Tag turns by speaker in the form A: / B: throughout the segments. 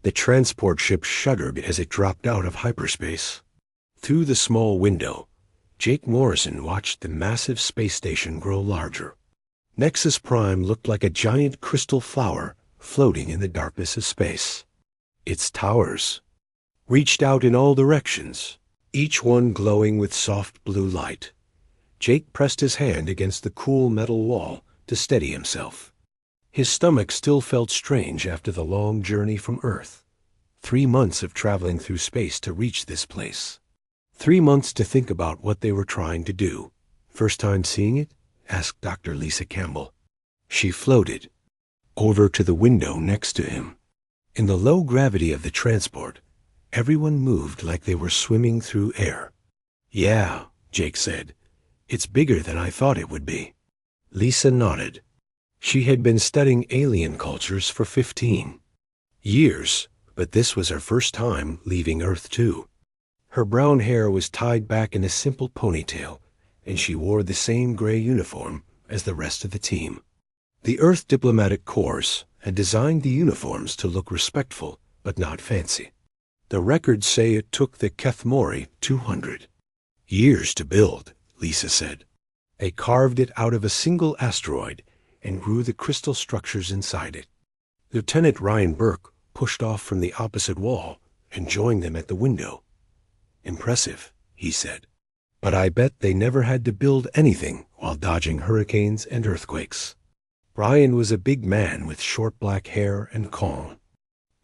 A: The transport ship shuddered as it dropped out of hyperspace. Through the small window, Jake Morrison watched the massive space station grow larger. Nexus Prime looked like a giant crystal flower floating in the darkness of space. Its towers reached out in all directions, each one glowing with soft blue light. Jake pressed his hand against the cool metal wall to steady himself. His stomach still felt strange after the long journey from Earth. 3 months of traveling through space to reach this place. 3 months to think about what they were trying to do. First time seeing it? Asked Dr. Lisa Campbell. She floated over to the window next to him. In the low gravity of the transport, everyone moved like they were swimming through air. Yeah, Jake said. It's bigger than I thought it would be. Lisa nodded. She had been studying alien cultures for 15 years, but this was her first time leaving Earth too. Her brown hair was tied back in a simple ponytail, and she wore the same gray uniform as the rest of the team. The Earth Diplomatic Corps had designed the uniforms to look respectful, but not fancy. The records say it took the Kethmori 200 years to build, Lisa said. They carved it out of a single asteroid and grew the crystal structures inside it. Lieutenant Ryan Burke pushed off from the opposite wall and joined them at the window. Impressive, he said. But I bet they never had to build anything while dodging hurricanes and earthquakes. Ryan was a big man with short black hair and calm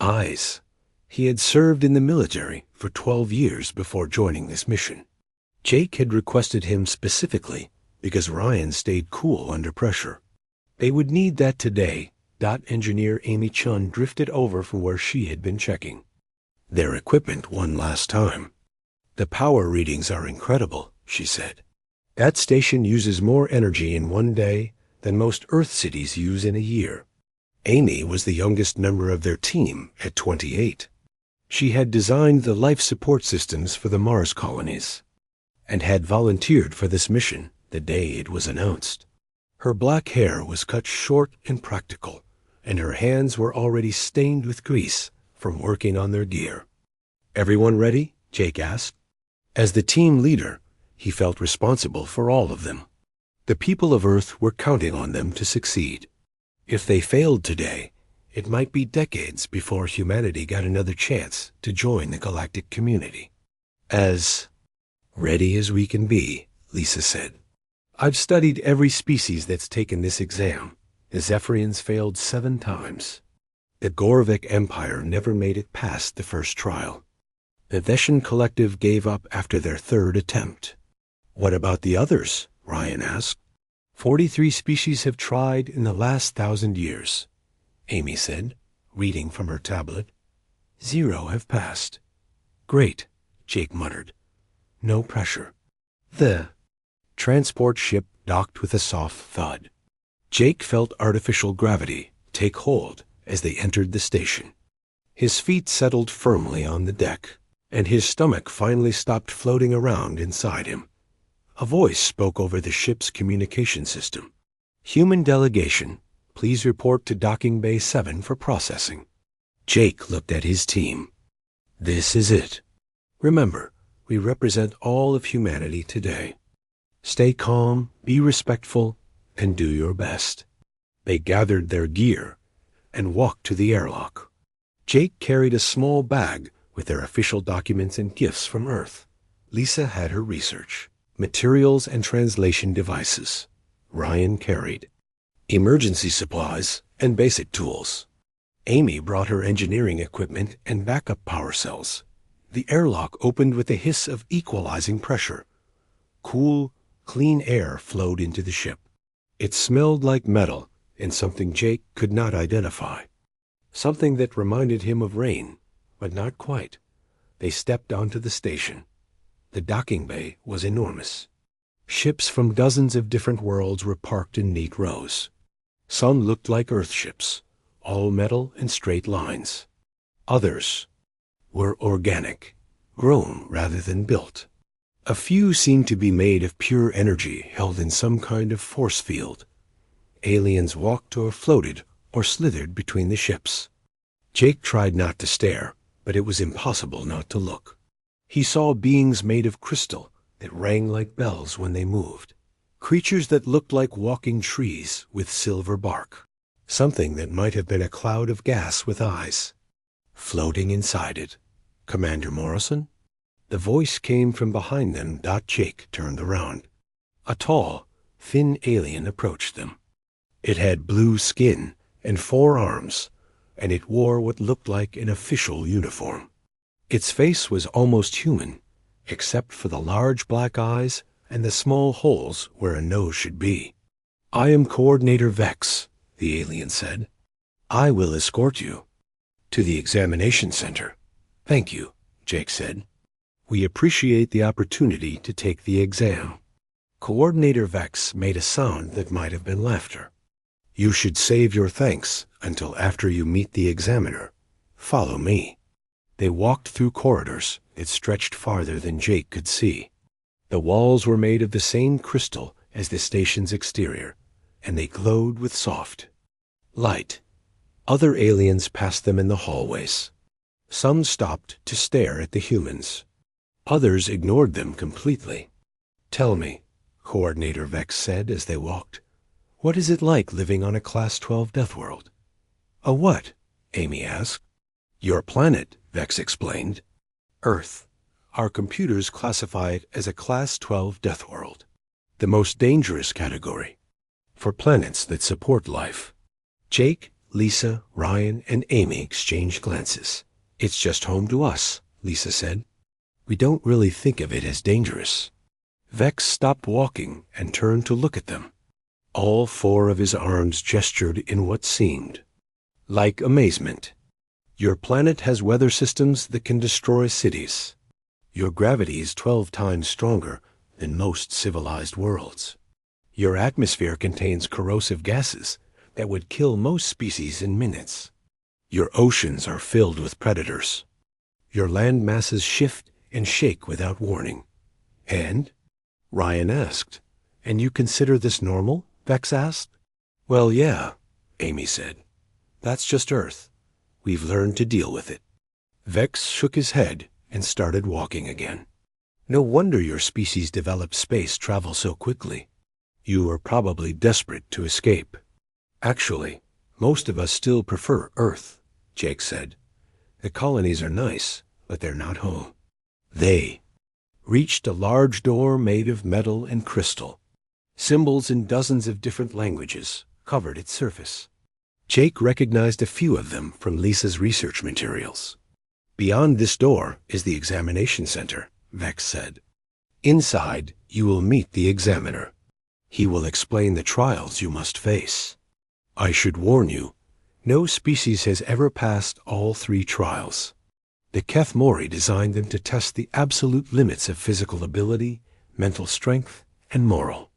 A: eyes. He had served in the military for 12 years before joining this mission. Jake had requested him specifically because Ryan stayed cool under pressure. They would need that today. Engineer Amy Chun drifted over from where she had been checking their equipment one last time. The power readings are incredible, she said. That station uses more energy in one day than most Earth cities use in a year. Amy was the youngest member of their team at 28. She had designed the life support systems for the Mars colonies and had volunteered for this mission the day it was announced. Her black hair was cut short and practical, and her hands were already stained with grease from working on their gear. Everyone ready? Jake asked. As the team leader, he felt responsible for all of them. The people of Earth were counting on them to succeed. If they failed today, it might be decades before humanity got another chance to join the galactic community. As ready as we can be, Lisa said. I've studied every species that's taken this exam. The Zephyrians failed 7 times. The Gorovec Empire never made it past the first trial. The Veshan Collective gave up after their 3rd attempt. What about the others? Ryan asked. 43 species have tried in the last 1,000 years, Amy said, reading from her tablet. 0 have passed. Great, Jake muttered. No pressure. The transport ship docked with a soft thud. Jake felt artificial gravity take hold as they entered the station. His feet settled firmly on the deck, and his stomach finally stopped floating around inside him. A voice spoke over the ship's communication system. Human delegation, please report to Docking Bay 7 for processing. Jake looked at his team. This is it. Remember, we represent all of humanity today. Stay calm, be respectful, and do your best. They gathered their gear and walked to the airlock. Jake carried a small bag with their official documents and gifts from Earth. Lisa had her research, materials and translation devices. Ryan carried emergency supplies and basic tools. Amy brought her engineering equipment and backup power cells. The airlock opened with a hiss of equalizing pressure. Cool, clean air flowed into the ship. It smelled like metal and something Jake could not identify. Something that reminded him of rain, but not quite. They stepped onto the station. The docking bay was enormous. Ships from dozens of different worlds were parked in neat rows. Some looked like Earth ships, all metal and straight lines. Others were organic, grown rather than built. A few seemed to be made of pure energy held in some kind of force field. Aliens walked or floated or slithered between the ships. Jake tried not to stare, but it was impossible not to look. He saw beings made of crystal that rang like bells when they moved. Creatures that looked like walking trees with silver bark. Something that might have been a cloud of gas with eyes. Floating inside it. Commander Morrison? The voice came from behind them. Jake turned around. A tall, thin alien approached them. It had blue skin and 4 arms, and it wore what looked like an official uniform. Its face was almost human, except for the large black eyes and the small holes where a nose should be. "I am Coordinator Vex," the alien said. "I will escort you to the examination center." "Thank you," Jake said. "We appreciate the opportunity to take the exam." Coordinator Vex made a sound that might have been laughter. "You should save your thanks until after you meet the examiner. Follow me." They walked through corridors that stretched farther than Jake could see. The walls were made of the same crystal as the station's exterior, and they glowed with soft light. Other aliens passed them in the hallways. Some stopped to stare at the humans. Others ignored them completely. "Tell me," Coordinator Vex said as they walked, "what is it like living on a Class 12 death world?" "A what?" Amy asked. "Your planet," Vex explained. "Earth. Our computers classify it as a Class 12 death world, the most dangerous category for planets that support life." Jake, Lisa, Ryan, and Amy exchanged glances. "It's just home to us," Lisa said. "We don't really think of it as dangerous." Vex stopped walking and turned to look at them. All 4 of his arms gestured in what seemed like amazement. "Your planet has weather systems that can destroy cities. Your gravity is 12 times stronger than most civilized worlds. Your atmosphere contains corrosive gases that would kill most species in minutes. Your oceans are filled with predators. Your land masses shift and shake without warning." "And?" Ryan asked. "And you consider this normal?" Vex asked. "Well, yeah," Amy said. "That's just Earth. We've learned to deal with it." Vex shook his head and started walking again. "No wonder your species developed space travel so quickly. You were probably desperate to escape." "Actually, most of us still prefer Earth," Jake said. "The colonies are nice, but they're not home." They reached a large door made of metal and crystal. Symbols in dozens of different languages covered its surface. Jake recognized a few of them from Lisa's research materials. "Beyond this door is the examination center," Vex said. "Inside, you will meet the examiner. He will explain the trials you must face. I should warn you, no species has ever passed all 3 trials. The Keth Mori designed them to test the absolute limits of physical ability, mental strength, and moral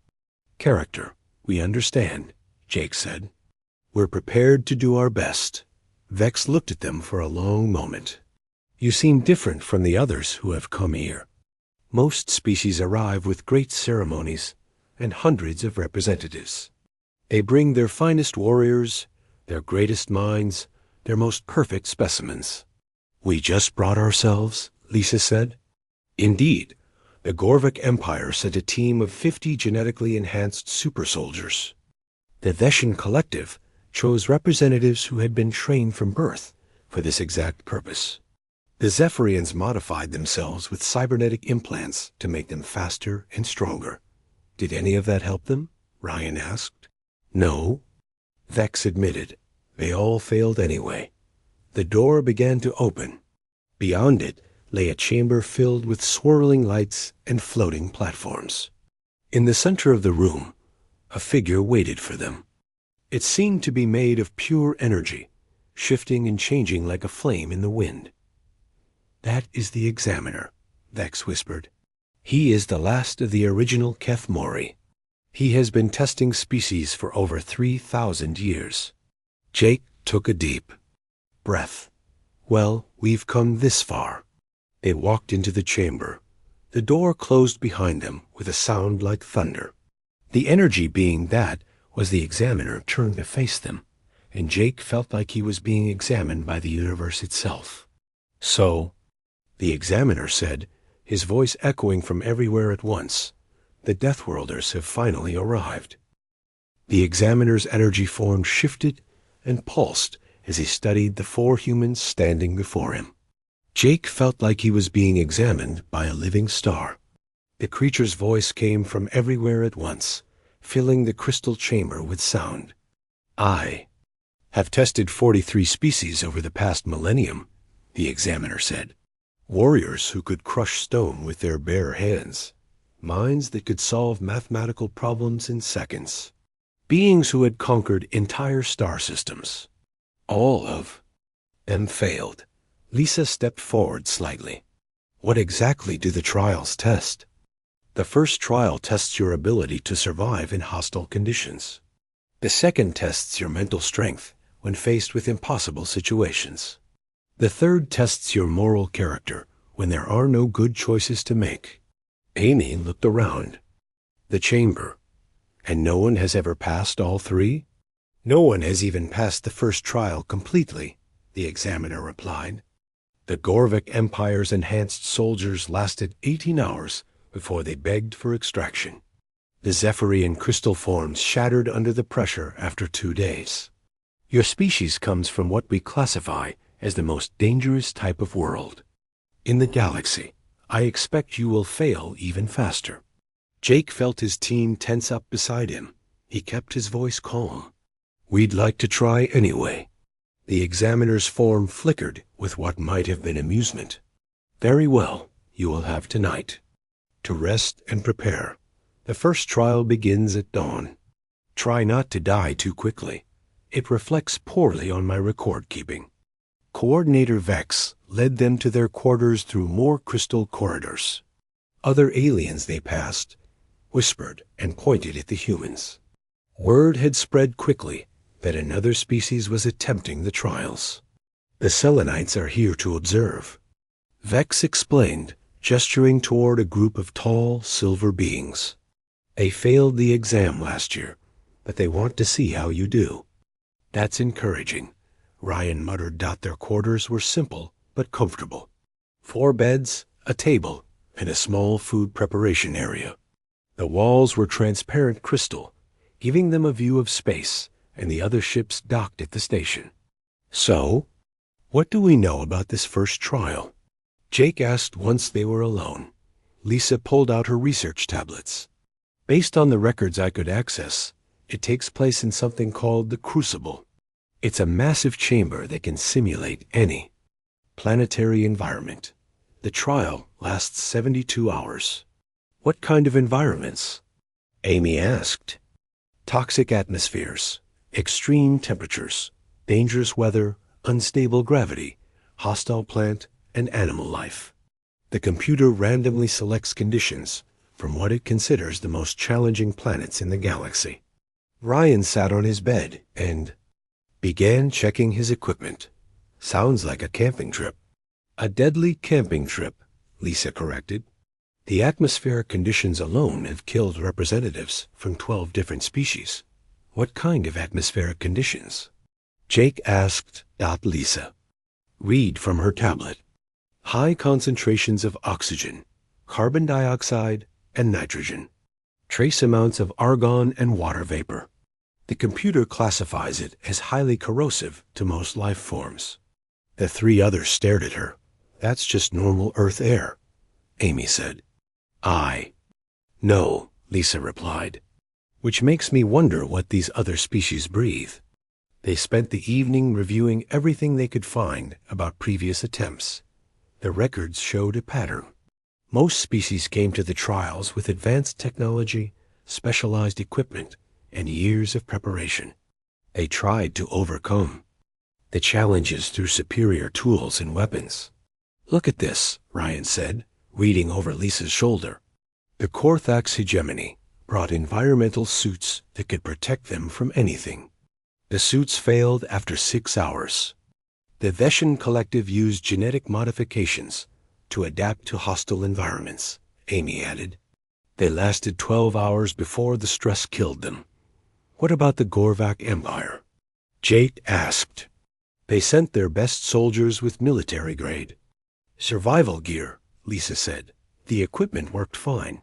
A: character. We understand," Jake said. "We're prepared to do our best." Vex looked at them for a long moment. "You seem different from the others who have come here. Most species arrive with great ceremonies and hundreds of representatives. They bring their finest warriors, their greatest minds, their most perfect specimens." "We just brought ourselves," Lisa said. "Indeed, the Gorvik Empire sent a team of 50 genetically enhanced super soldiers. The Veshan Collective chose representatives who had been trained from birth for this exact purpose. The Zephyrians modified themselves with cybernetic implants to make them faster and stronger." "Did any of that help them?" Ryan asked. "No," Vex admitted. "They all failed anyway." The door began to open. Beyond it lay a chamber filled with swirling lights and floating platforms. In the center of the room, a figure waited for them. It seemed to be made of pure energy, shifting and changing like a flame in the wind. "That is the examiner," Vex whispered. "He is the last of the original Keth Mori. He has been testing species for over 3,000 years." Jake took a deep breath. "Well, we've come this far." They walked into the chamber. The door closed behind them with a sound like thunder. The energy being that was the examiner turned to face them, and Jake felt like he was being examined by the universe itself. "So," the examiner said, his voice echoing from everywhere at once, "the Deathworlders have finally arrived." The examiner's energy form shifted and pulsed as he studied the 4 humans standing before him. Jake felt like he was being examined by a living star. The creature's voice came from everywhere at once, filling the crystal chamber with sound. "I have tested 43 species over the past millennium," the examiner said. "Warriors who could crush stone with their bare hands, minds that could solve mathematical problems in seconds, beings who had conquered entire star systems. All of them failed." Lisa stepped forward slightly. "What exactly do the trials test?" "The first trial tests your ability to survive in hostile conditions. The second tests your mental strength when faced with impossible situations. The third tests your moral character when there are no good choices to make." Amy looked around the chamber. "And no one has ever passed all 3? "No one has even passed the first trial completely," the examiner replied. "The Gorvik Empire's enhanced soldiers lasted 18 hours before they begged for extraction. The Zephyrian crystal forms shattered under the pressure after 2 days. Your species comes from what we classify as the most dangerous type of world in the galaxy. I expect you will fail even faster." Jake felt his team tense up beside him. He kept his voice calm. "We'd like to try anyway." The examiner's form flickered with what might have been amusement. "Very well, you will have tonight to rest and prepare. The first trial begins at dawn. Try not to die too quickly. It reflects poorly on my record keeping." Coordinator Vex led them to their quarters through more crystal corridors. Other aliens they passed whispered and pointed at the humans. Word had spread quickly that another species was attempting the trials. "The Selenites are here to observe," Vex explained, gesturing toward a group of tall, silver beings. "They failed the exam last year, but they want to see how you do." "That's encouraging," Ryan muttered. Their quarters were simple but comfortable. 4 beds, a table, and a small food preparation area. The walls were transparent crystal, giving them a view of space and the other ships docked at the station. "So, what do we know about this first trial?" Jake asked once they were alone. Lisa pulled out her research tablets. "Based on the records I could access, it takes place in something called the Crucible. It's a massive chamber that can simulate any planetary environment. The trial lasts 72 hours. "What kind of environments?" Amy asked. "Toxic atmospheres, extreme temperatures, dangerous weather, unstable gravity, hostile plant and animal life. The computer randomly selects conditions from what it considers the most challenging planets in the galaxy." Ryan sat on his bed and began checking his equipment. "Sounds like a camping trip." "A deadly camping trip," Lisa corrected. "The atmospheric conditions alone have killed representatives from 12 different species." "What kind of atmospheric conditions?" Jake asked. Lisa read from her tablet. "High concentrations of oxygen, carbon dioxide, and nitrogen. Trace amounts of argon and water vapor. The computer classifies it as highly corrosive to most life forms." The 3 others stared at her. "That's just normal Earth air," Amy said. "I know," Lisa replied. "Which makes me wonder what these other species breathe." They spent the evening reviewing everything they could find about previous attempts. The records showed a pattern. Most species came to the trials with advanced technology, specialized equipment, and years of preparation. They tried to overcome the challenges through superior tools and weapons. "Look at this," Ryan said, reading over Lisa's shoulder. "The Korthax hegemony brought environmental suits that could protect them from anything. The suits failed after 6 hours. The Veshan Collective used genetic modifications to adapt to hostile environments," Amy added. "They lasted 12 hours before the stress killed them." "What about the Gorvak Empire?" Jake asked. They sent their best soldiers with military grade survival gear, Lisa said. The equipment worked fine.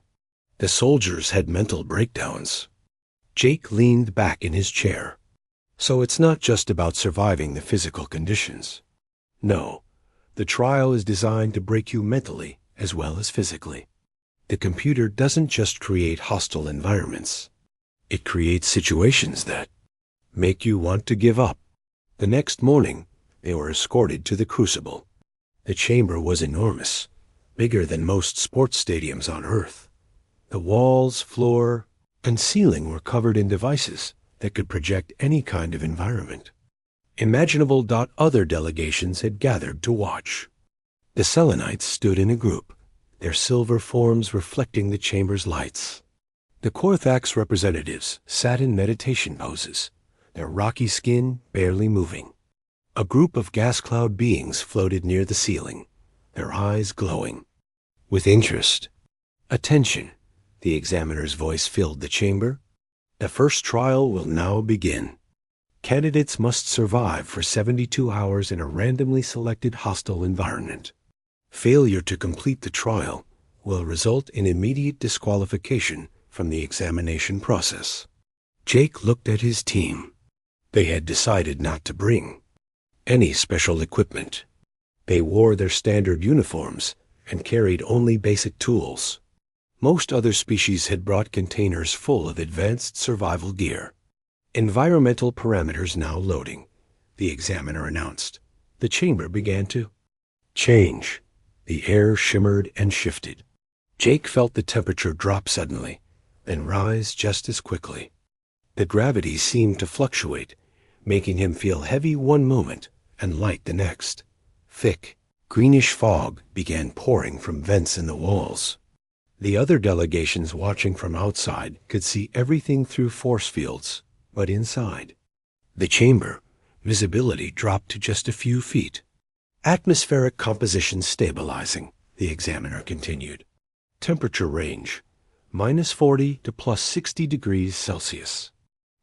A: The soldiers had mental breakdowns. Jake leaned back in his chair. So it's not just about surviving the physical conditions. No, the trial is designed to break you mentally as well as physically. The computer doesn't just create hostile environments. It creates situations that make you want to give up. The next morning, they were escorted to the Crucible. The chamber was enormous, bigger than most sports stadiums on Earth. The walls, floor, and ceiling were covered in devices that could project any kind of environment imaginable. Other delegations had gathered to watch. The Selenites stood in a group, their silver forms reflecting the chamber's lights. The Korthax representatives sat in meditation poses, their rocky skin barely moving. A group of gas cloud beings floated near the ceiling, their eyes glowing. With interest, attention, the examiner's voice filled the chamber. The first trial will now begin. Candidates must survive for 72 hours in a randomly selected hostile environment. Failure to complete the trial will result in immediate disqualification from the examination process. Jake looked at his team. They had decided not to bring any special equipment. They wore their standard uniforms and carried only basic tools. Most other species had brought containers full of advanced survival gear. Environmental parameters now loading, the examiner announced. The chamber began to change. The air shimmered and shifted. Jake felt the temperature drop suddenly, then rise just as quickly. The gravity seemed to fluctuate, making him feel heavy one moment and light the next. Thick, greenish fog began pouring from vents in the walls. The other delegations watching from outside could see everything through force fields, but inside the chamber, visibility dropped to just a few feet. Atmospheric composition stabilizing, the examiner continued. Temperature range, -40 to +60 degrees Celsius.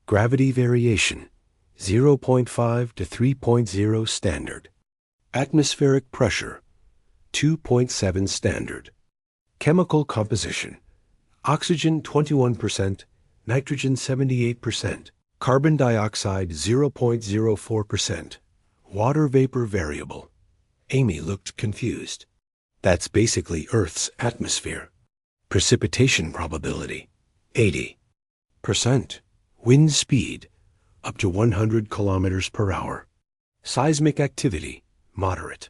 A: Gravity variation, 0.5 to 3.0 standard. Atmospheric pressure, 2.7 standard. Chemical composition, oxygen 21%, nitrogen 78%, carbon dioxide 0.04%, water vapor variable. Amy looked confused. That's basically Earth's atmosphere. Precipitation probability, 80%. Wind speed, up to 100 kilometers per hour. Seismic activity, moderate.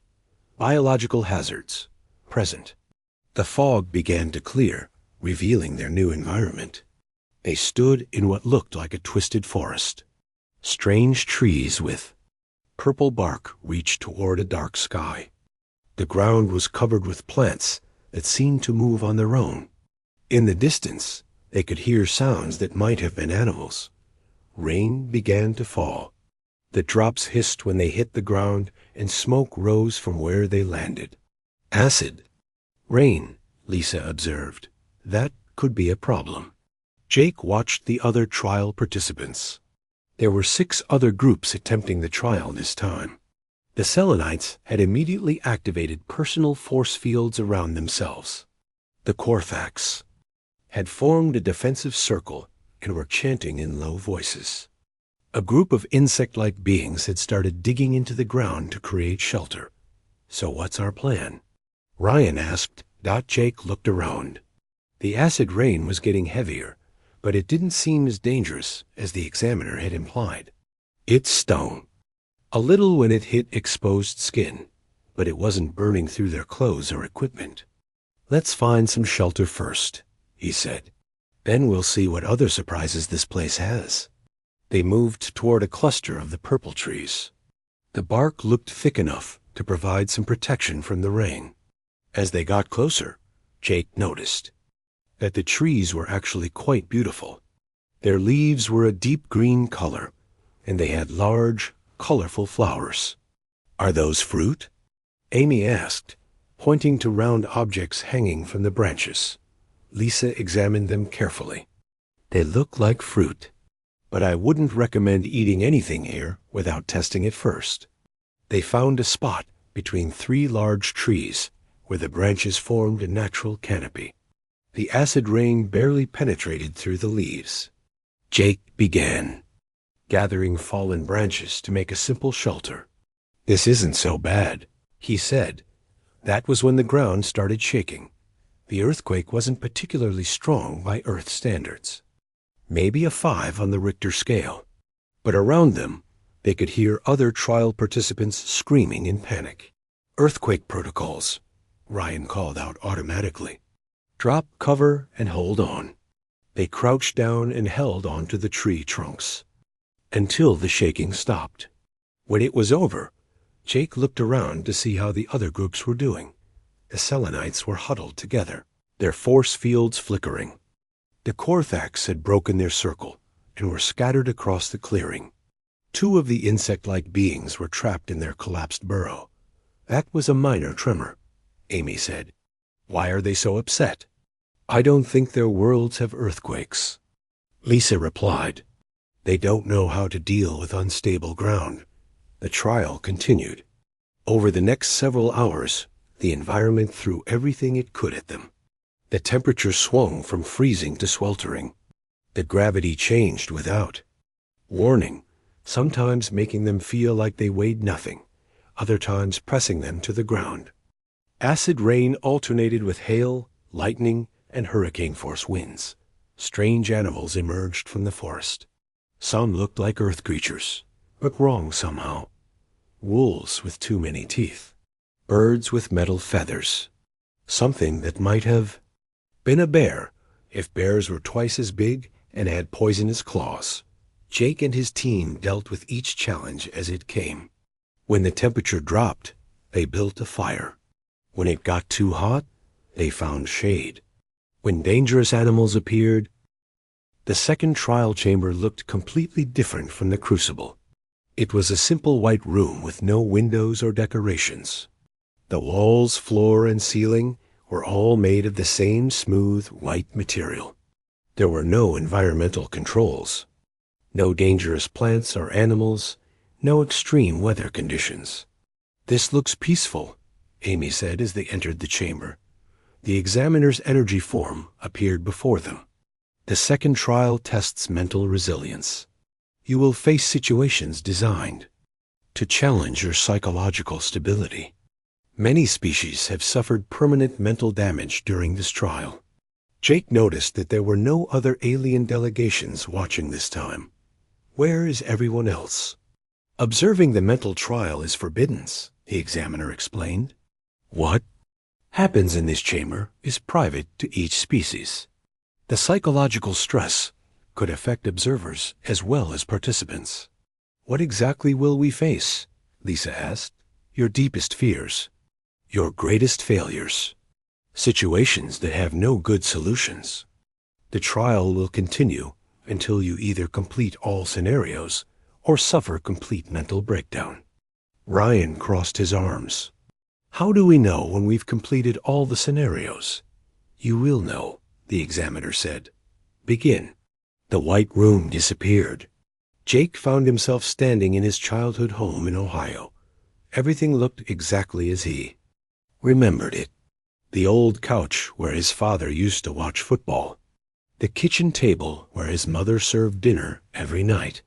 A: Biological hazards, present. The fog began to clear, revealing their new environment. They stood in what looked like a twisted forest. Strange trees with purple bark reached toward a dark sky. The ground was covered with plants that seemed to move on their own. In the distance, they could hear sounds that might have been animals. Rain began to fall. The drops hissed when they hit the ground, and smoke rose from where they landed. Acid. Rain, Lisa observed. That could be a problem. Jake watched the other trial participants. There were 6 other groups attempting the trial this time. The Selenites had immediately activated personal force fields around themselves. The Korthax had formed a defensive circle and were chanting in low voices. A group of insect-like beings had started digging into the ground to create shelter. So what's our plan? Ryan asked. Jake looked around. The acid rain was getting heavier, but it didn't seem as dangerous as the examiner had implied. It stung. A little when it hit exposed skin, but it wasn't burning through their clothes or equipment. Let's find some shelter first, he said. Then we'll see what other surprises this place has. They moved toward a cluster of the purple trees. The bark looked thick enough to provide some protection from the rain. As they got closer, Jake noticed that the trees were actually quite beautiful. Their leaves were a deep green color, and they had large, colorful flowers. Are those fruit? Amy asked, pointing to round objects hanging from the branches. Lisa examined them carefully. They look like fruit. but I wouldn't recommend eating anything here without testing it first. They found a spot between 3 large trees where the branches formed a natural canopy. The acid rain barely penetrated through the leaves. Jake began, gathering fallen branches to make a simple shelter. "This isn't so bad," he said. That was when the ground started shaking. The earthquake wasn't particularly strong by Earth standards. Maybe a 5 on the Richter scale. But around them, they could hear other trial participants screaming in panic. "Earthquake protocols," Ryan called out automatically. "Drop, cover, and hold on." They crouched down and held onto the tree trunks until the shaking stopped. When it was over, Jake looked around to see how the other groups were doing. The Selenites were huddled together, their force fields flickering. The Korthax had broken their circle and were scattered across the clearing. 2 of the insect-like beings were trapped in their collapsed burrow. "That was a minor tremor," Amy said. "Why are they so upset?" "I don't think their worlds have earthquakes," Lisa replied. "They don't know how to deal with unstable ground." The trial continued. Over the next several hours, the environment threw everything it could at them. The temperature swung from freezing to sweltering. The gravity changed without warning, sometimes making them feel like they weighed nothing, other times pressing them to the ground. Acid rain alternated with hail, lightning, and hurricane-force winds. Strange animals emerged from the forest. Some looked like earth creatures, but wrong somehow. Wolves with too many teeth. Birds with metal feathers. Something that might have been a bear if bears were twice as big and had poisonous claws. Jake and his team dealt with each challenge as it came. When the temperature dropped, they built a fire. When it got too hot, they found shade. When dangerous animals appeared, the second trial chamber looked completely different from the crucible. It was a simple white room with no windows or decorations. The walls, floor, and ceiling were all made of the same smooth, white material. There were no environmental controls. No dangerous plants or animals, no extreme weather conditions. "This looks peaceful," Amy said as they entered the chamber. The examiner's energy form appeared before them. "The second trial tests mental resilience. You will face situations designed to challenge your psychological stability. Many species have suffered permanent mental damage during this trial." Jake noticed that there were no other alien delegations watching this time. Where is everyone else? "Observing the mental trial is forbidden," the examiner explained. "What happens in this chamber is private to each species. The psychological stress could affect observers as well as participants." "What exactly will we face?" Lisa asked. "Your deepest fears, your greatest failures, situations that have no good solutions. The trial will continue until you either complete all scenarios or suffer complete mental breakdown." Ryan crossed his arms. "How do we know when we've completed all the scenarios?" "You will know," the examiner said. "Begin." The white room disappeared. Jake found himself standing in his childhood home in Ohio. Everything looked exactly as he remembered it. The old couch where his father used to watch football. The kitchen table where his mother served dinner every night.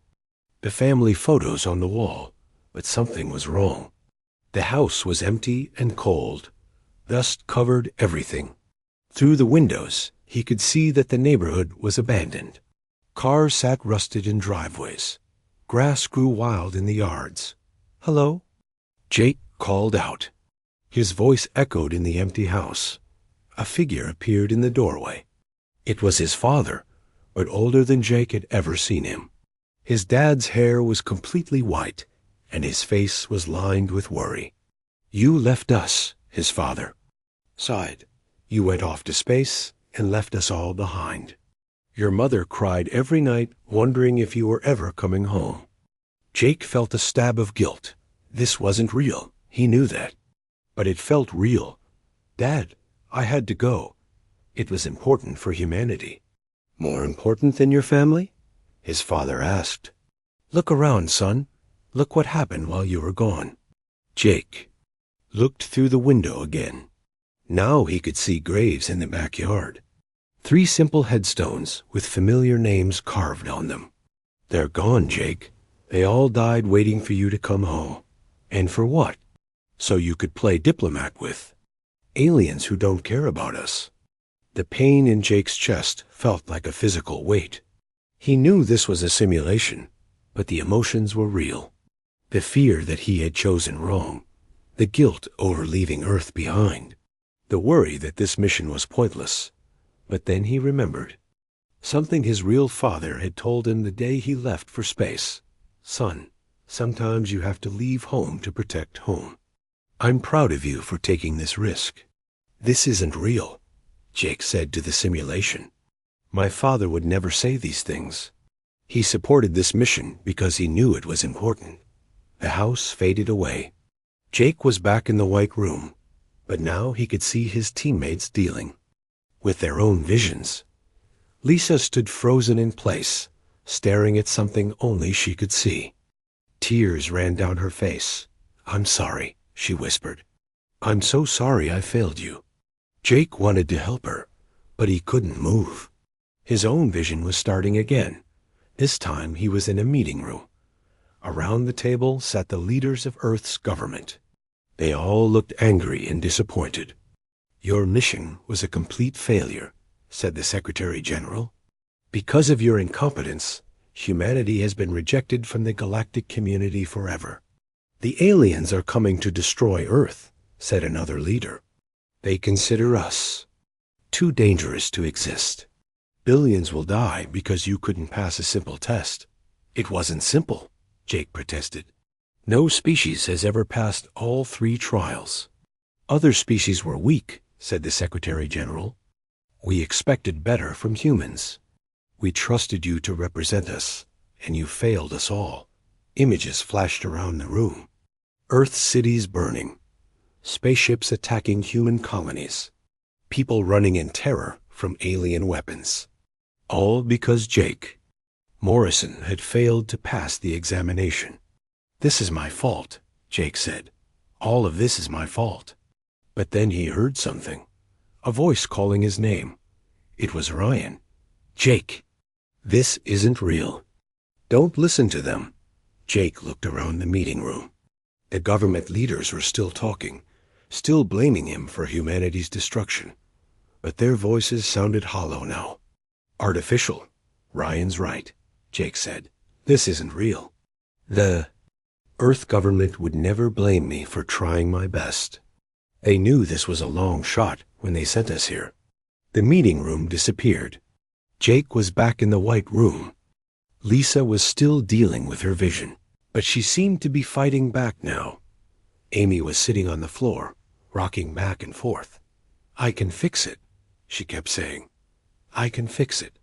A: The family photos on the wall, but something was wrong. The house was empty and cold. Dust covered everything. Through the windows, he could see that the neighborhood was abandoned. Cars sat rusted in driveways. Grass grew wild in the yards. "Hello?" Jake called out. His voice echoed in the empty house. A figure appeared in the doorway. It was his father, but older than Jake had ever seen him. His dad's hair was completely white, and his face was lined with worry. "You left us," his father sighed. "You went off to space and left us all behind. Your mother cried every night, wondering if you were ever coming home." Jake felt a stab of guilt. This wasn't real. He knew that. But it felt real. "Dad, I had to go. It was important for humanity." "More important than your family?" his father asked. "Look around, son. Look what happened while you were gone." Jake looked through the window again. Now he could see graves in the backyard. 3 simple headstones with familiar names carved on them. "They're gone, Jake. They all died waiting for you to come home. And for what? So you could play diplomat with aliens who don't care about us." The pain in Jake's chest felt like a physical weight. He knew this was a simulation, but the emotions were real. The fear that he had chosen wrong, the guilt over leaving Earth behind, the worry that this mission was pointless. But then he remembered something his real father had told him the day he left for space. "Son, sometimes you have to leave home to protect home. I'm proud of you for taking this risk." "This isn't real," Jake said to the simulation. "My father would never say these things. He supported this mission because he knew it was important." The house faded away. Jake was back in the white room, but now he could see his teammates dealing with their own visions. Lisa stood frozen in place, staring at something only she could see. Tears ran down her face. "I'm sorry," she whispered. "I'm so sorry I failed you." Jake wanted to help her, but he couldn't move. His own vision was starting again. This time he was in a meeting room. Around the table sat the leaders of Earth's government. They all looked angry and disappointed. "Your mission was a complete failure," said the Secretary General. "Because of your incompetence, humanity has been rejected from the galactic community forever." "The aliens are coming to destroy Earth," said another leader. "They consider us too dangerous to exist. Billions will die because you couldn't pass a simple test." "It wasn't simple," Jake protested. "No species has ever passed all 3 trials." "Other species were weak," said the Secretary General. "We expected better from humans. We trusted you to represent us, and you failed us all." Images flashed around the room. Earth cities burning, spaceships attacking human colonies, people running in terror from alien weapons. All because Jake Morrison had failed to pass the examination. "This is my fault," Jake said. "All of this is my fault." But then he heard something, a voice calling his name. It was Ryan. "Jake, this isn't real. Don't listen to them." Jake looked around the meeting room. The government leaders were still talking, still blaming him for humanity's destruction. But their voices sounded hollow now. "Artificial. Ryan's right," Jake said. "This isn't real. The Earth government would never blame me for trying my best. They knew this was a long shot when they sent us here." The meeting room disappeared. Jake was back in the white room. Lisa was still dealing with her vision, but she seemed to be fighting back now. Amy was sitting on the floor, rocking back and forth. "I can fix it," she kept saying. "I can fix it.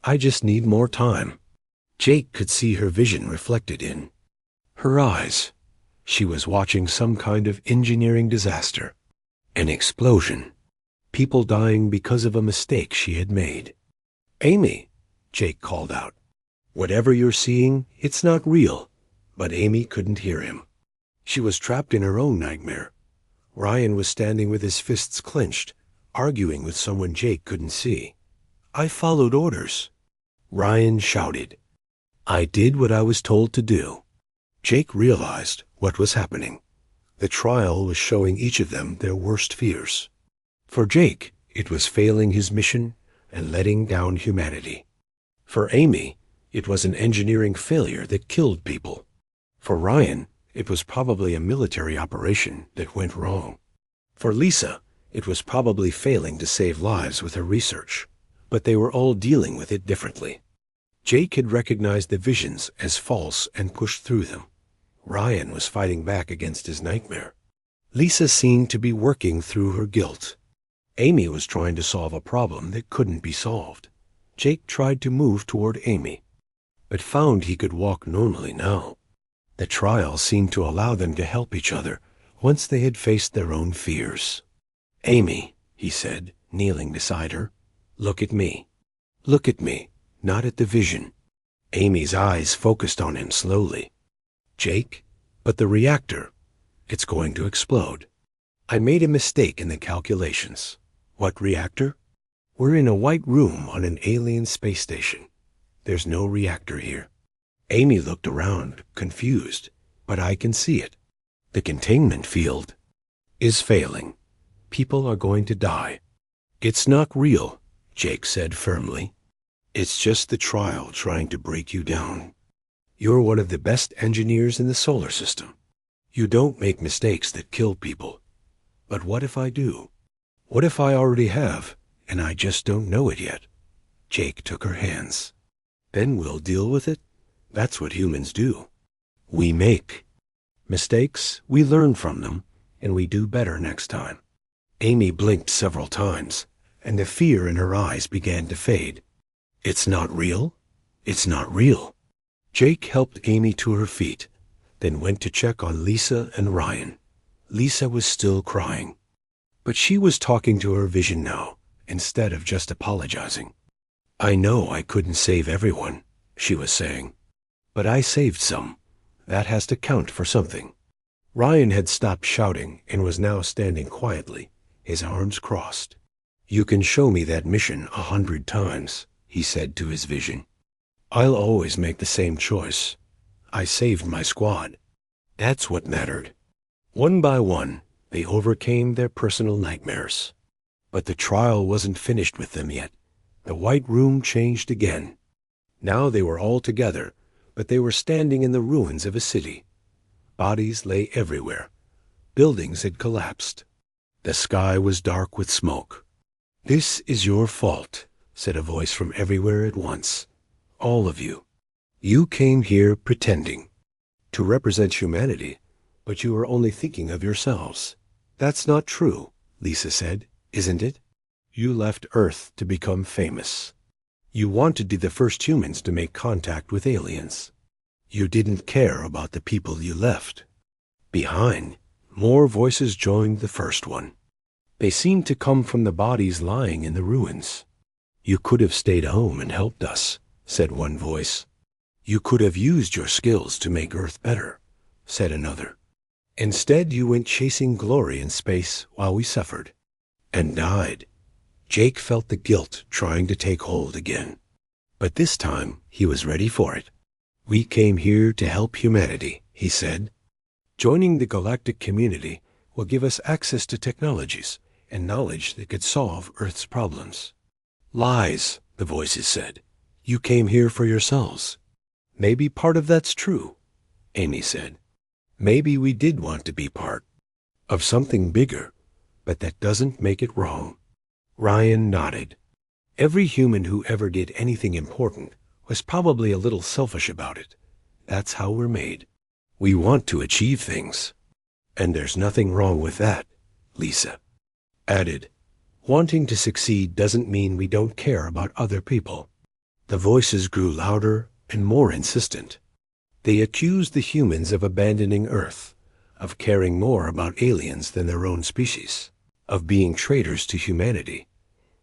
A: I just need more time." Jake could see her vision reflected in her eyes. She was watching some kind of engineering disaster. An explosion. People dying because of a mistake she had made. "Amy," Jake called out. "Whatever you're seeing, it's not real." But Amy couldn't hear him. She was trapped in her own nightmare. Ryan was standing with his fists clenched, arguing with someone Jake couldn't see. "I followed orders," Ryan shouted. "I did what I was told to do." Jake realized what was happening. The trial was showing each of them their worst fears. For Jake, it was failing his mission and letting down humanity. For Amy, it was an engineering failure that killed people. For Ryan, it was probably a military operation that went wrong. For Lisa, it was probably failing to save lives with her research. But they were all dealing with it differently. Jake had recognized the visions as false and pushed through them. Ryan was fighting back against his nightmare. Lisa seemed to be working through her guilt. Amy was trying to solve a problem that couldn't be solved. Jake tried to move toward Amy, but found he could walk normally now. The trial seemed to allow them to help each other once they had faced their own fears. "Amy," he said, kneeling beside her, "look at me. Look at me, not at the vision. Amy's eyes focused on him slowly. Jake, but the reactor, it's going to explode. I made a mistake in the calculations. What reactor? We're in a white room on an alien space station. There's no reactor here. Amy looked around, confused, but I can see it. The containment field is failing. People are going to die. It's not real, Jake said firmly. It's just the trial trying to break you down. You're one of the best engineers in the solar system. You don't make mistakes that kill people. But what if I do? What if I already have, and I just don't know it yet? Jake took her hands. Then we'll deal with it. That's what humans do. We make mistakes, we learn from them, and we do better next time. Amy blinked several times, and the fear in her eyes began to fade. It's not real? It's not real. Jake helped Amy to her feet, then went to check on Lisa and Ryan. Lisa was still crying, but she was talking to her vision now, instead of just apologizing. I know I couldn't save everyone, she was saying, but I saved some. That has to count for something. Ryan had stopped shouting and was now standing quietly, his arms crossed. You can show me that mission 100 times, he said to his vision. I'll always make the same choice. I saved my squad. That's what mattered. One by one, they overcame their personal nightmares. But the trial wasn't finished with them yet. The white room changed again. Now they were all together, but they were standing in the ruins of a city. Bodies lay everywhere. Buildings had collapsed. The sky was dark with smoke. This is your fault, said a voice from everywhere at once. All of you. You came here pretending to represent humanity, but you are only thinking of yourselves. That's not true, Lisa said, isn't it? You left Earth to become famous. You wanted to be the first humans to make contact with aliens. You didn't care about the people you left behind. More voices joined the first one. They seemed to come from the bodies lying in the ruins. You could have stayed home and helped us, said one voice. You could have used your skills to make Earth better, said another. Instead, you went chasing glory in space while we suffered and died. Jake felt the guilt trying to take hold again. But this time, he was ready for it. We came here to help humanity, he said. Joining the galactic community will give us access to technologies and knowledge that could solve Earth's problems. Lies, the voices said. You came here for yourselves. Maybe part of that's true, Amy said. Maybe we did want to be part of something bigger, but that doesn't make it wrong. Ryan nodded. Every human who ever did anything important was probably a little selfish about it. That's how we're made. We want to achieve things. And there's nothing wrong with that, Lisa added. Wanting to succeed doesn't mean we don't care about other people. The voices grew louder and more insistent. They accused the humans of abandoning Earth, of caring more about aliens than their own species, of being traitors to humanity.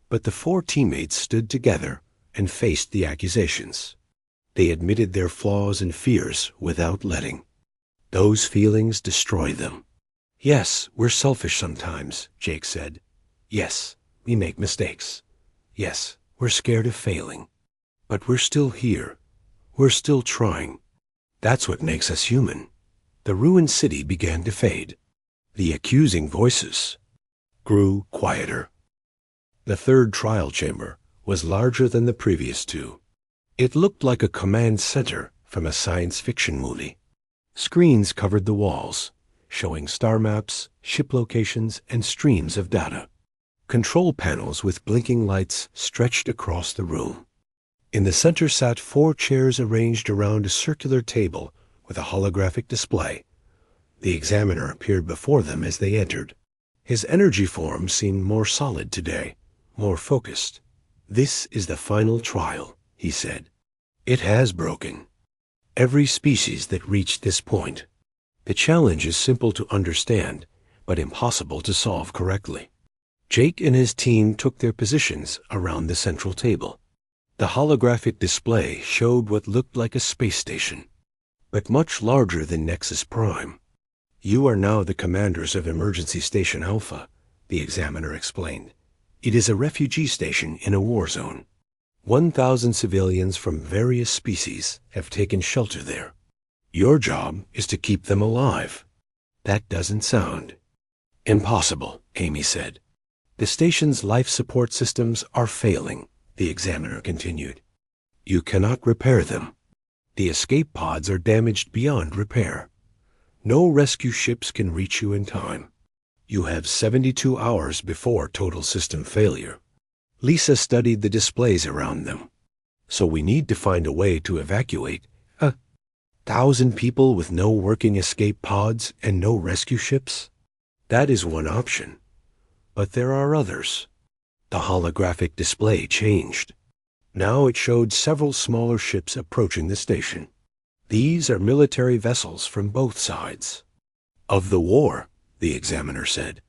A: But the four teammates stood together and faced the accusations. They admitted their flaws and fears without letting those feelings destroy them. Yes, we're selfish sometimes, Jake said. Yes, we make mistakes. Yes, we're scared of failing. But we're still here. We're still trying. That's what makes us human. The ruined city began to fade. The accusing voices grew quieter. The third trial chamber was larger than the previous two. It looked like a command center from a science fiction movie. Screens covered the walls, showing star maps, ship locations, and streams of data. Control panels with blinking lights stretched across the room. In the center sat 4 chairs arranged around a circular table with a holographic display. The examiner appeared before them as they entered. His energy form seemed more solid today, more focused. This is the final trial, he said. It has broken every species that reached this point. The challenge is simple to understand, but impossible to solve correctly. Jake and his team took their positions around the central table. The holographic display showed what looked like a space station, but much larger than Nexus Prime. "You are now the commanders of Emergency Station Alpha," the examiner explained. "It is a refugee station in a war zone. 1,000 civilians from various species have taken shelter there. Your job is to keep them alive." "That doesn't sound impossible," Amy said. "The station's life support systems are failing," the examiner continued. "You cannot repair them. The escape pods are damaged beyond repair. No rescue ships can reach you in time. You have 72 hours before total system failure." Lisa studied the displays around them. "So we need to find a way to evacuate 1,000 people with no working escape pods and no rescue ships?" "That is one option, but there are others." The holographic display changed. Now it showed several smaller ships approaching the station. "These are military vessels from both sides of the war," the examiner said.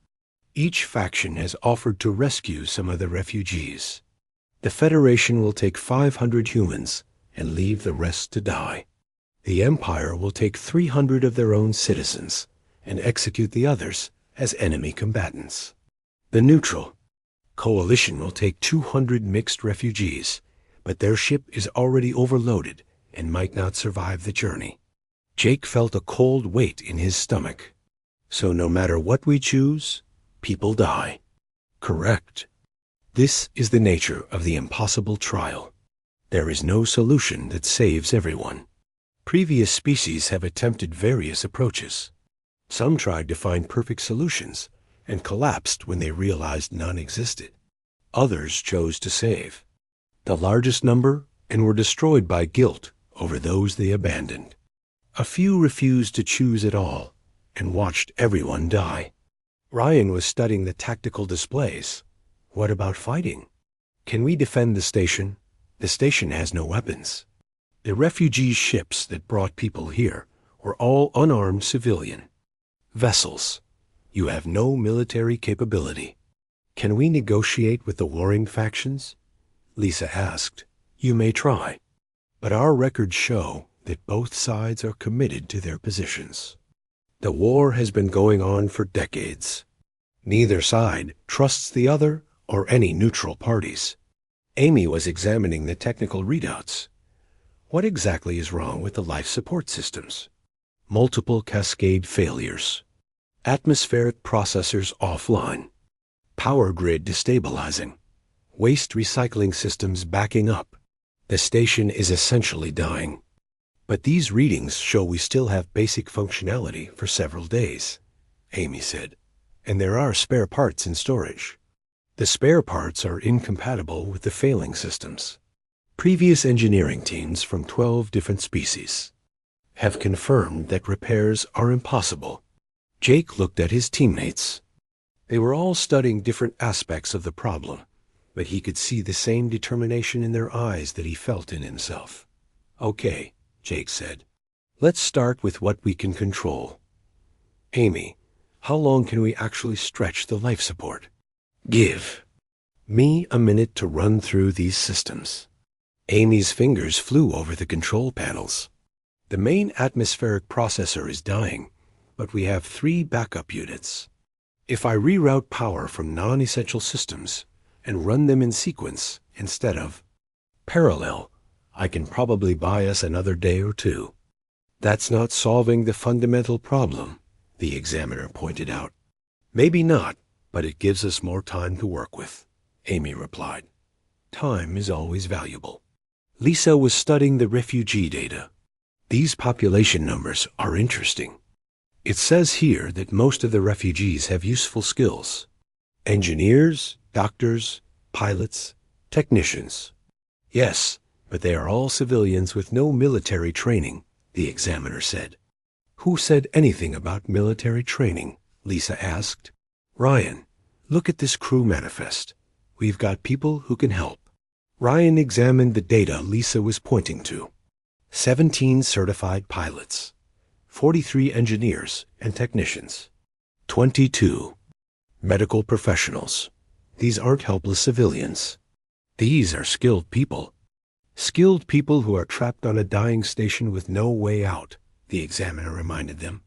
A: "Each faction has offered to rescue some of the refugees. The Federation will take 500 humans and leave the rest to die. The Empire will take 300 of their own citizens and execute the others as enemy combatants. The neutral coalition will take 200 mixed refugees, but their ship is already overloaded and might not survive the journey." Jake felt a cold weight in his stomach. "So no matter what we choose, people die." "Correct. This is the nature of the impossible trial. There is no solution that saves everyone. Previous species have attempted various approaches. Some tried to find perfect solutions and collapsed when they realized none existed. Others chose to save the largest number and were destroyed by guilt over those they abandoned. A few refused to choose at all and watched everyone die." Ryan was studying the tactical displays. "What about fighting? Can we defend the station? The station has no weapons." The refugee ships that brought people here were all unarmed civilian vessels. "You have no military capability. Can we negotiate with the warring factions?" Lisa asked. "You may try, but our records show that both sides are committed to their positions. The war has been going on for decades. Neither side trusts the other or any neutral parties." Amy was examining the technical readouts. "What exactly is wrong with the life support systems?" "Multiple cascade failures. Atmospheric processors offline. Power grid destabilizing. Waste recycling systems backing up. The station is essentially dying. But these readings show we still have basic functionality for several days," Amy said. "And there are spare parts in storage. The spare parts are incompatible with the failing systems. Previous engineering teams from 12 different species have confirmed that repairs are impossible." Jake looked at his teammates. They were all studying different aspects of the problem, but he could see the same determination in their eyes that he felt in himself. "Okay," Jake said. "Let's start with what we can control. Amy, how long can we actually stretch the life support? Give me a minute to run through these systems." Amy's fingers flew over the control panels. "The main atmospheric processor is dying, but we have 3 backup units. If I reroute power from non-essential systems and run them in sequence instead of parallel, I can probably buy us another day or 2. "That's not solving the fundamental problem," the examiner pointed out. "Maybe not, but it gives us more time to work with," Amy replied. "Time is always valuable." Lisa was studying the refugee data. "These population numbers are interesting. It says here that most of the refugees have useful skills. Engineers, doctors, pilots, technicians. Yes, but they are all civilians with no military training," the examiner said. "Who said anything about military training?" Lisa asked. "Ryan, look at this crew manifest. We've got people who can help." Ryan examined the data Lisa was pointing to. 17 certified pilots, 43 engineers and technicians, 22 medical professionals. These aren't helpless civilians. These are skilled people. Skilled people who are trapped on a dying station with no way out, the examiner reminded them.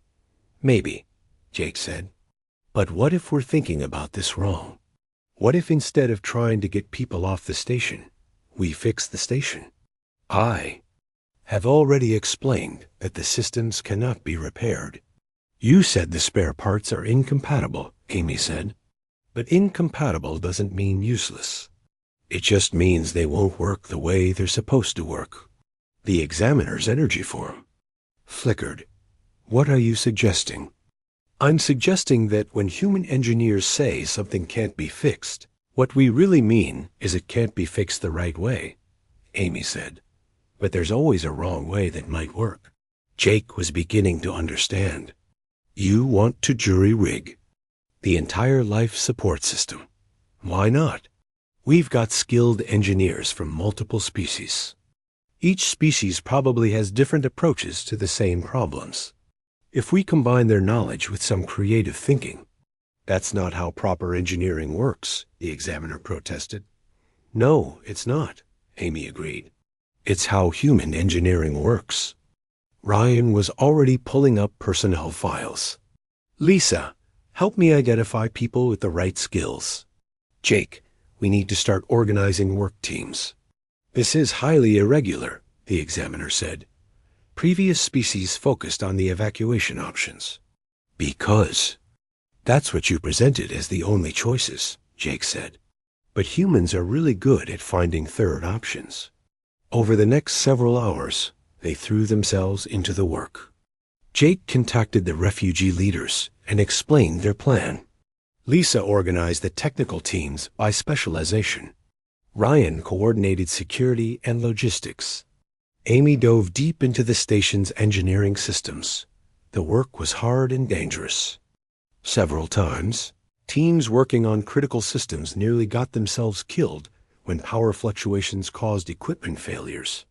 A: Maybe, Jake said. But what if we're thinking about this wrong? What if instead of trying to get people off the station, we fix the station? I have already explained that the systems cannot be repaired. You said the spare parts are incompatible, Amy said. But incompatible doesn't mean useless. It just means they won't work the way they're supposed to work. The examiner's energy form flickered. What are you suggesting? I'm suggesting that when human engineers say something can't be fixed, what we really mean is it can't be fixed the right way, Amy said. But there's always a wrong way that might work. Jake was beginning to understand. You want to jury-rig the entire life support system. Why not? We've got skilled engineers from multiple species. Each species probably has different approaches to the same problems. If we combine their knowledge with some creative thinking, that's not how proper engineering works, the examiner protested. No, it's not, Amy agreed. It's how human engineering works. Ryan was already pulling up personnel files. Lisa, help me identify people with the right skills. Jake, we need to start organizing work teams. This is highly irregular, the examiner said. Previous species focused on the evacuation options. Because that's what you presented as the only choices, Jake said. But humans are really good at finding third options. Over the next several hours, they threw themselves into the work. Jake contacted the refugee leaders and explained their plan. Lisa organized the technical teams by specialization. Ryan coordinated security and logistics. Amy dove deep into the station's engineering systems. The work was hard and dangerous. Several times, teams working on critical systems nearly got themselves killed when power fluctuations caused equipment failures.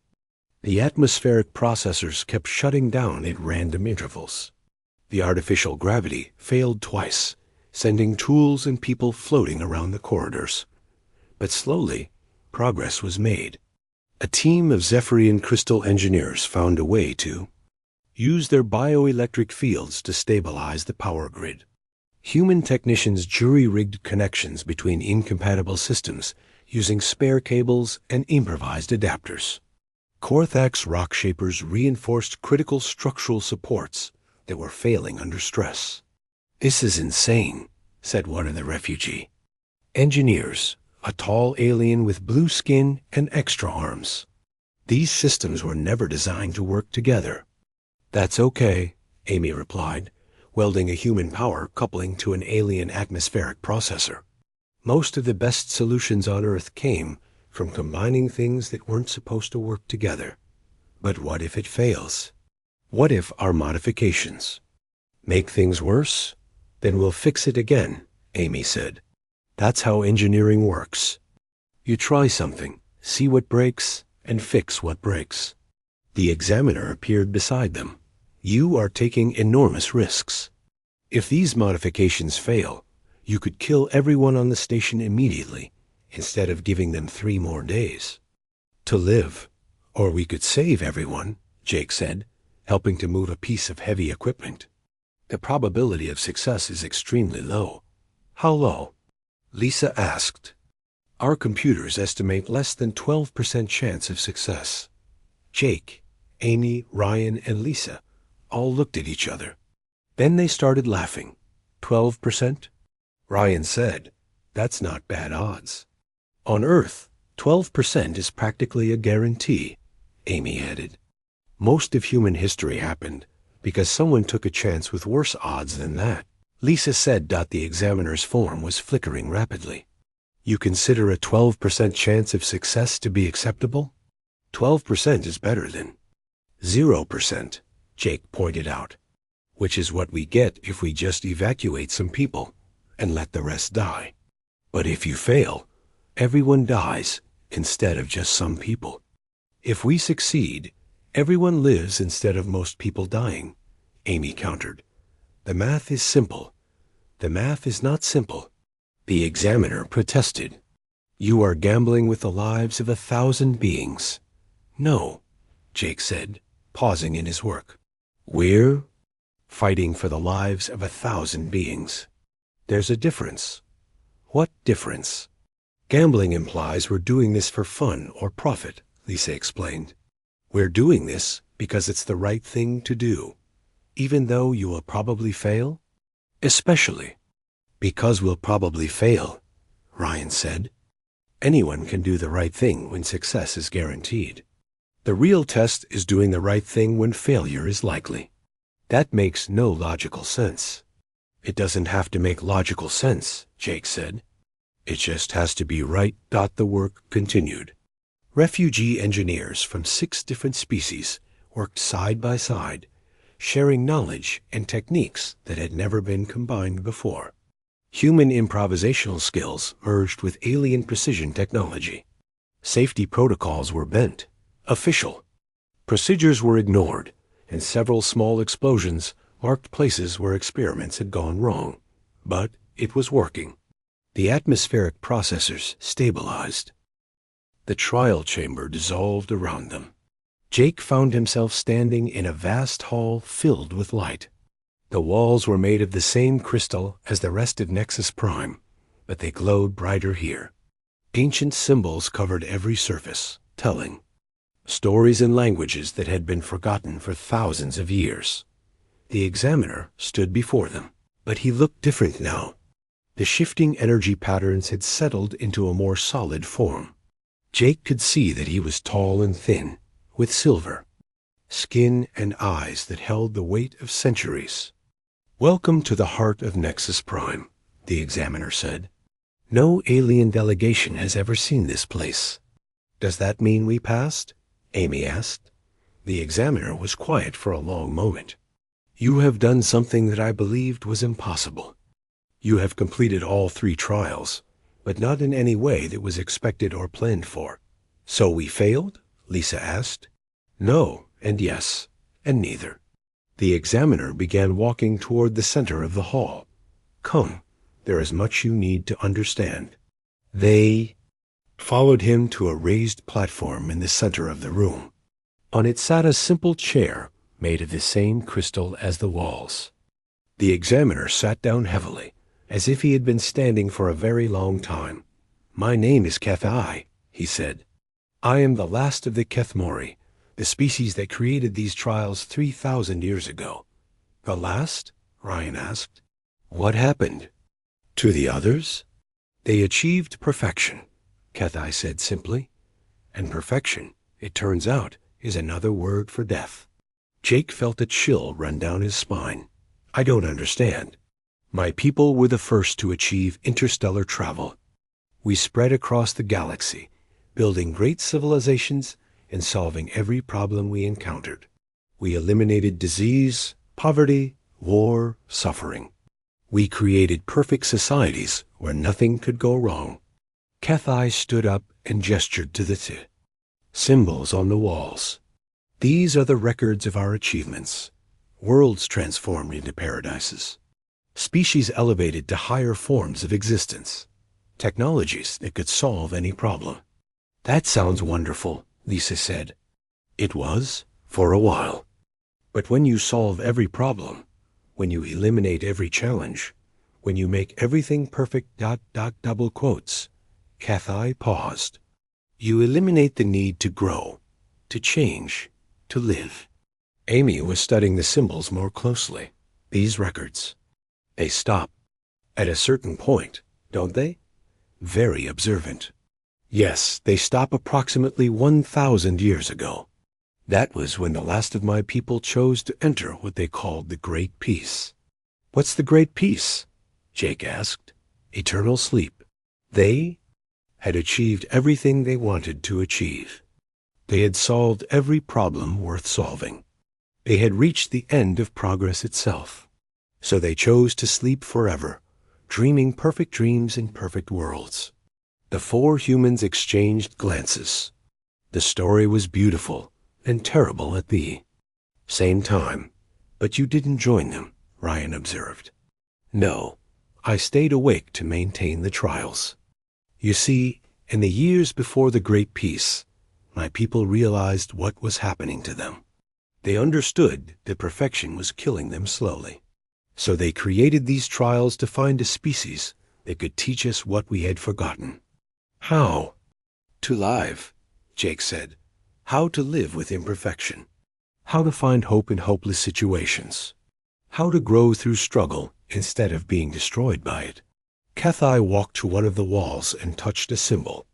A: The atmospheric processors kept shutting down at random intervals. The artificial gravity failed twice, sending tools and people floating around the corridors. But slowly, progress was made. A team of Zephyrian crystal engineers found a way to use their bioelectric fields to stabilize the power grid. Human technicians jury-rigged connections between incompatible systems using spare cables and improvised adapters. Korthak's rock shapers reinforced critical structural supports that were failing under stress. This is insane, said one of the refugee engineers, a tall alien with blue skin and extra arms. These systems were never designed to work together. That's okay, Amy replied, welding a human power coupling to an alien atmospheric processor. Most of the best solutions on Earth came from combining things that weren't supposed to work together. But what if it fails? What if our modifications make things worse? Then we'll fix it again, Amy said. That's how engineering works. You try something, see what breaks, and fix what breaks. The examiner appeared beside them. You are taking enormous risks. If these modifications fail, you could kill everyone on the station immediately, instead of giving them 3 more days to live. Or we could save everyone, Jake said, helping to move a piece of heavy equipment. The probability of success is extremely low. How low? Lisa asked. Our computers estimate less than 12% chance of success. Jake, Amy, Ryan, and Lisa all looked at each other. Then they started laughing. 12%? Ryan said, that's not bad odds. On Earth, 12% is practically a guarantee, Amy added. Most of human history happened because someone took a chance with worse odds than that. Lisa said. The examiner's form was flickering rapidly. You consider a 12% chance of success to be acceptable? 12% is better than 0%, Jake pointed out, which is what we get if we just evacuate some people and let the rest die. But if you fail, everyone dies instead of just some people. If we succeed, everyone lives instead of most people dying, Amy countered. The math is simple. The math is not simple. The examiner protested. You are gambling with the lives of 1,000 beings. No, Jake said, pausing in his work. We're fighting for the lives of 1,000 beings. There's a difference. What difference? Gambling implies we're doing this for fun or profit, Lisa explained. We're doing this because it's the right thing to do, even though you will probably fail. Especially because we'll probably fail, Ryan said. Anyone can do the right thing when success is guaranteed. The real test is doing the right thing when failure is likely. That makes no logical sense. It doesn't have to make logical sense, Jake said. It just has to be right. The work continued. Refugee engineers from 6 different species worked side by side, sharing knowledge and techniques that had never been combined before. Human improvisational skills merged with alien precision technology. Safety protocols were bent, official. Procedures were ignored, and several small explosions marked places where experiments had gone wrong. But it was working. The atmospheric processors stabilized. The trial chamber dissolved around them. Jake found himself standing in a vast hall filled with light. The walls were made of the same crystal as the rest of Nexus Prime, but they glowed brighter here. Ancient symbols covered every surface, telling stories in languages that had been forgotten for thousands of years. The examiner stood before them, but he looked different now. The shifting energy patterns had settled into a more solid form. Jake could see that he was tall and thin, with silver skin and eyes that held the weight of centuries. Welcome to the heart of Nexus Prime, the examiner said. No alien delegation has ever seen this place. Does that mean we passed? Amy asked. The examiner was quiet for a long moment. You have done something that I believed was impossible. You have completed all 3 trials, but not in any way that was expected or planned for. So we failed? Lisa asked. No, and yes, and neither. The examiner began walking toward the center of the hall. Come, there is much you need to understand. They followed him to a raised platform in the center of the room. On it sat a simple chair made of the same crystal as the walls. The examiner sat down heavily, as if he had been standing for a very long time. My name is HFY, he said. I am the last of the Kethmori, the species that created these trials 3,000 years ago. The last? Ryan asked. What happened? To the others? They achieved perfection, HFY said simply. And perfection, it turns out, is another word for death. Jake felt a chill run down his spine. I don't understand. My people were the first to achieve interstellar travel. We spread across the galaxy, building great civilizations and solving every problem we encountered. We eliminated disease, poverty, war, suffering. We created perfect societies where nothing could go wrong. HFY stood up and gestured to the symbols on the walls. These are the records of our achievements. Worlds transformed into paradises. Species elevated to higher forms of existence. Technologies that could solve any problem. That sounds wonderful, Lisa said. It was, for a while. But when you solve every problem, when you eliminate every challenge, when you make everything perfect, double quotes, HFY paused. You eliminate the need to grow, to change, to live. Amy was studying the symbols more closely. These records. They stop. At a certain point, don't they? Very observant. Yes, they stop approximately 1,000 years ago. That was when the last of my people chose to enter what they called the Great Peace. What's the Great Peace? Jake asked. Eternal sleep. They had achieved everything they wanted to achieve. They had solved every problem worth solving. They had reached the end of progress itself. So they chose to sleep forever, dreaming perfect dreams in perfect worlds. The 4 humans exchanged glances. The story was beautiful and terrible at the same time. But you didn't join them, Ryan observed. No, I stayed awake to maintain the trials. You see, in the years before the Great Peace, my people realized what was happening to them. They understood that perfection was killing them slowly. So they created these trials to find a species that could teach us what we had forgotten. How to live, Jake said. How to live with imperfection. How to find hope in hopeless situations. How to grow through struggle instead of being destroyed by it. Kethai walked to one of the walls and touched a symbol.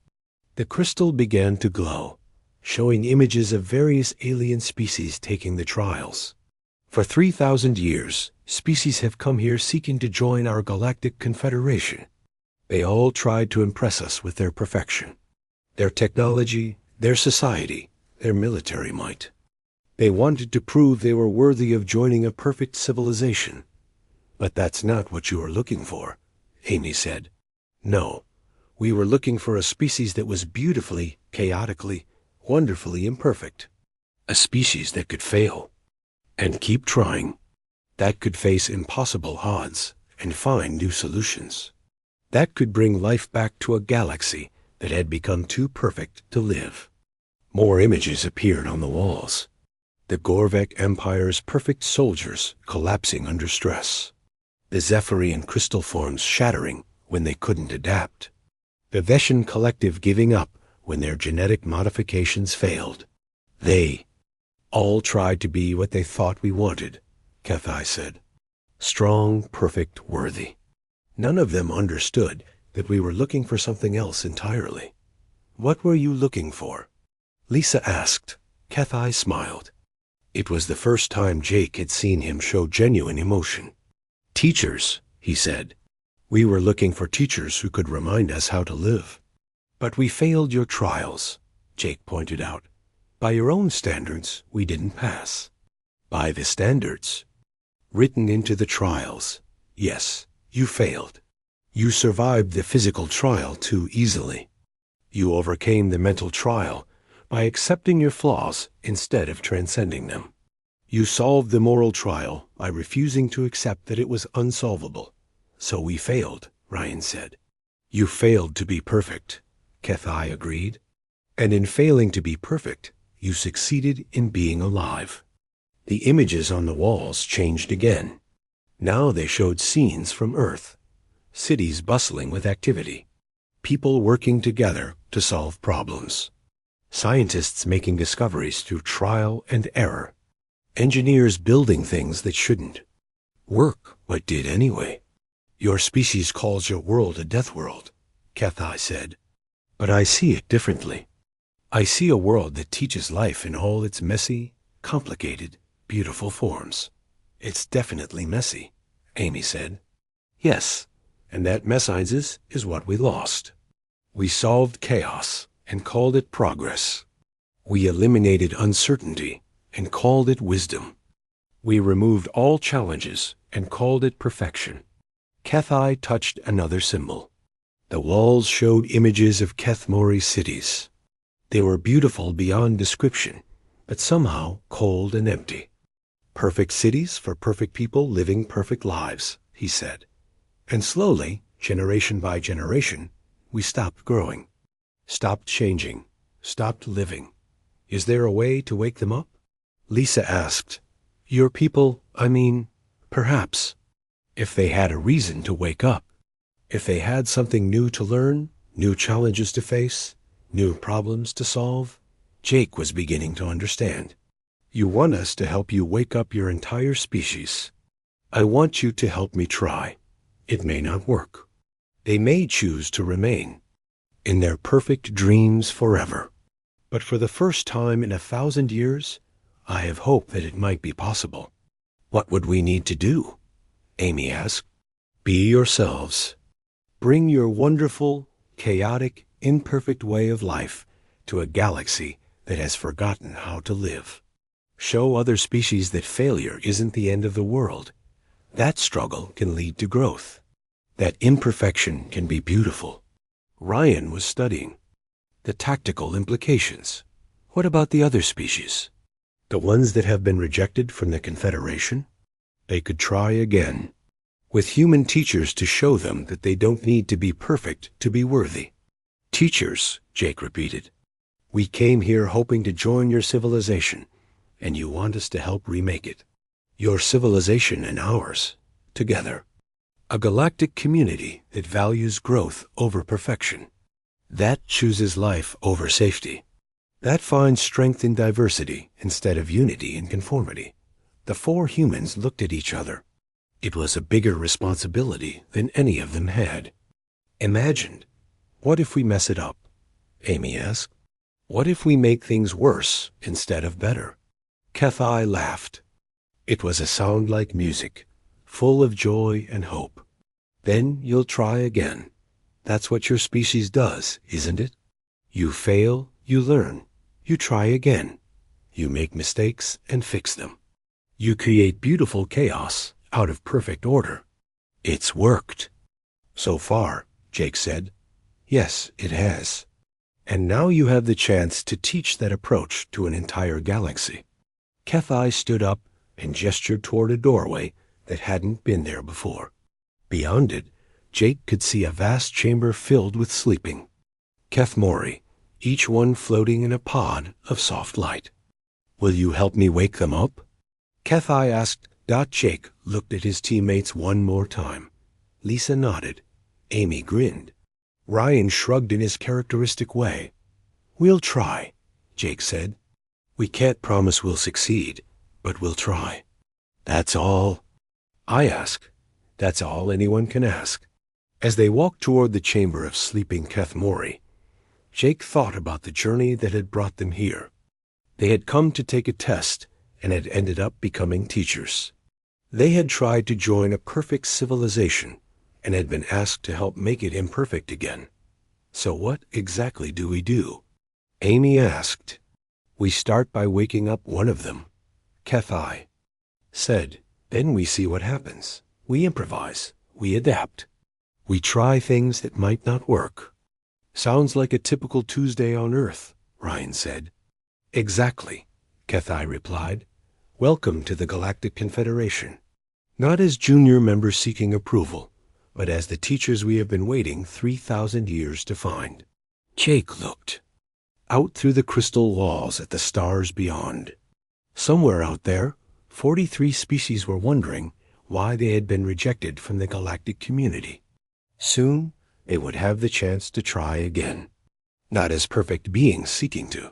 A: The crystal began to glow, showing images of various alien species taking the trials. For 3,000 years, species have come here seeking to join our galactic confederation. They all tried to impress us with their perfection, their technology, their society, their military might. They wanted to prove they were worthy of joining a perfect civilization. But that's not what you are looking for, Amy said. No, we were looking for a species that was beautifully, chaotically, wonderfully imperfect. A species that could fail and keep trying. That could face impossible odds and find new solutions. That could bring life back to a galaxy that had become too perfect to live. More images appeared on the walls. The Gorvek Empire's perfect soldiers collapsing under stress. The Zephyrian crystal forms shattering when they couldn't adapt. The Veshan collective giving up when their genetic modifications failed. They all tried to be what they thought we wanted, Kethai said. Strong, perfect, worthy. None of them understood that we were looking for something else entirely. What were you looking for? Lisa asked. Kethai smiled. It was the first time Jake had seen him show genuine emotion. Teachers, he said. We were looking for teachers who could remind us how to live. But we failed your trials, Jake pointed out. By your own standards, we didn't pass. By the standards written into the trials, yes, you failed. You survived the physical trial too easily. You overcame the mental trial by accepting your flaws instead of transcending them. You solved the moral trial by refusing to accept that it was unsolvable. So we failed, Ryan said. You failed to be perfect, Kethai agreed. And in failing to be perfect, you succeeded in being alive. The images on the walls changed again. Now they showed scenes from Earth, cities bustling with activity, people working together to solve problems, scientists making discoveries through trial and error, engineers building things that shouldn't work but did anyway. Your species calls your world a death world, Kethai said. But I see it differently. I see a world that teaches life in all its messy, complicated, beautiful forms. It's definitely messy, Amy said. Yes, and that messiness is what we lost. We solved chaos and called it progress. We eliminated uncertainty and called it wisdom. We removed all challenges and called it perfection. Kethai touched another symbol. The walls showed images of Kethmori's cities. They were beautiful beyond description, but somehow cold and empty. Perfect cities for perfect people living perfect lives, he said. And slowly, generation by generation, we stopped growing, stopped changing, stopped living. Is there a way to wake them up? Lisa asked. Your people, perhaps. If they had a reason to wake up. If they had something new to learn, new challenges to face, new problems to solve. Jake was beginning to understand. You want us to help you wake up your entire species. I want you to help me try. It may not work. They may choose to remain in their perfect dreams forever. But for the first time in 1,000 years, I have hope that it might be possible. What would we need to do? Amy asked. Be yourselves. Bring your wonderful, chaotic, imperfect way of life to a galaxy that has forgotten how to live. Show other species that failure isn't the end of the world. That struggle can lead to growth. That imperfection can be beautiful. Ryan was studying the tactical implications. What about the other species? The ones that have been rejected from the Confederation? They could try again, with human teachers to show them that they don't need to be perfect to be worthy. Teachers, Jake repeated. We came here hoping to join your civilization, and you want us to help remake it. Your civilization and ours, together. A galactic community that values growth over perfection. That chooses life over safety. That finds strength in diversity instead of unity and conformity. The four humans looked at each other. It was a bigger responsibility than any of them had. Imagined, what if we mess it up? Amy asked. What if we make things worse instead of better? Kethai laughed. It was a sound like music, full of joy and hope. Then you'll try again. That's what your species does, isn't it? You fail, you learn. You try again. You make mistakes and fix them. You create beautiful chaos out of perfect order. It's worked. So far, Jake said. Yes, it has. And now you have the chance to teach that approach to an entire galaxy. Kethai stood up and gestured toward a doorway that hadn't been there before. Beyond it, Jake could see a vast chamber filled with sleeping. Kethmori, each one floating in a pod of soft light. Will you help me wake them up? Kethai asked. Jake looked at his teammates one more time. Lisa nodded. Amy grinned. Ryan shrugged in his characteristic way. We'll try, Jake said. We can't promise we'll succeed, but we'll try. That's all. I ask. That's all anyone can ask. As they walked toward the chamber of sleeping Kethmori, Jake thought about the journey that had brought them here. They had come to take a test and had ended up becoming teachers. They had tried to join a perfect civilization and had been asked to help make it imperfect again. So what exactly do we do? Amy asked. We start by waking up one of them. Kethai said. Then we see what happens. We improvise. We adapt. We try things that might not work. Sounds like a typical Tuesday on Earth, Ryan said. Exactly, Kethai replied. Welcome to the Galactic Confederation. Not as junior members seeking approval, but as the teachers we have been waiting 3,000 years to find. Jake looked out through the crystal walls at the stars beyond. Somewhere out there, 43 species were wondering why they had been rejected from the galactic community. Soon, they would have the chance to try again. Not as perfect beings seeking to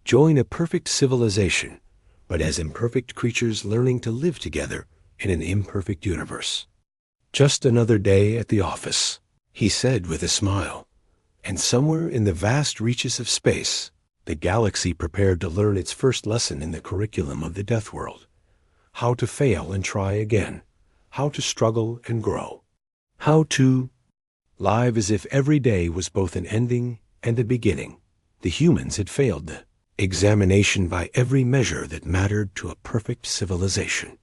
A: join a perfect civilization, but as imperfect creatures learning to live together in an imperfect universe. Just another day at the office, he said with a smile. And somewhere in the vast reaches of space, the galaxy prepared to learn its first lesson in the curriculum of the Deathworld. How to fail and try again. How to struggle and grow. How to live as if every day was both an ending and a beginning. The humans had failed the examination by every measure that mattered to a perfect civilization.